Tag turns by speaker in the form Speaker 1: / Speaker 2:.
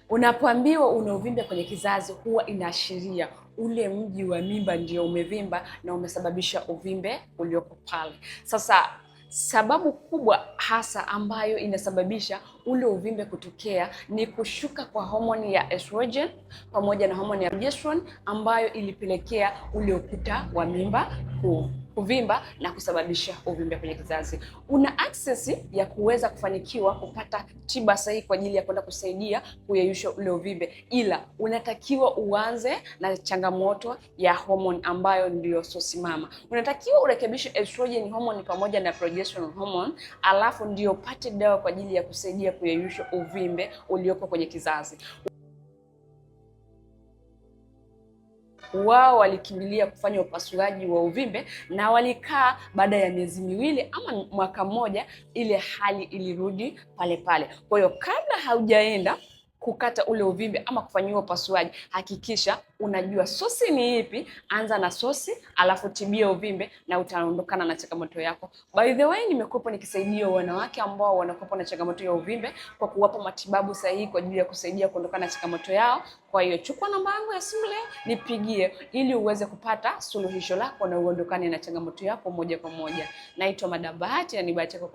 Speaker 1: Unapoambiwa una uvimbe kwenye kizazi, huwa inaashiria ule mji wa mimba ndio umevimba na umesababisha uvimbe ulioko pale. Sasa sababu kubwa hasa ambayo inasababisha ule uvimbe kutokea ni kushuka kwa homoni ya estrogen pamoja na homoni ya progesterone ambayo ilipelekea ule ukuta wa mimba kuvimba na kusababisha uvimbe kwenye kizazi. Una access ya kuweza kufanikiwa kupata tiba sahihi kwa ajili ya kwenda kusaidia kuyeyusha ule uvimbe, ila unatakiwa uanze na changamoto ya hormone ambayo ndio sosi mama. Unatakiwa urekebishe estrogen hormone pamoja na progesterone hormone, alafu ndio upate dawa kwa ajili ya kusaidia kuyeyusha uvimbe ulioko kwenye kizazi. Wao walikimbilia kufanya upasuaji wa uvimbe na walikaa, baada ya miezi miwili ama mwaka mmoja ile hali ilirudi pale pale. Kwa hiyo kabla haujaenda kukata ule uvimbe ama kufanyiwa upasuaji, hakikisha unajua sosi ni ipi, anza na sosi alafu tibia uvimbe na utaondokana na changamoto yako. By the way, nimekuwa nikisaidia wanawake ambao wanakuwa na changamoto ya uvimbe kwa kuwapa matibabu sahihi kwa ajili ya kusaidia kuondokana na changamoto yao. Kwa hiyo chukua namba yangu ya simu leo, nipigie ili uweze kupata suluhisho lako na uondokane na changamoto yako moja kwa moja. Naitwa Madam Bahati na ni bahati yako.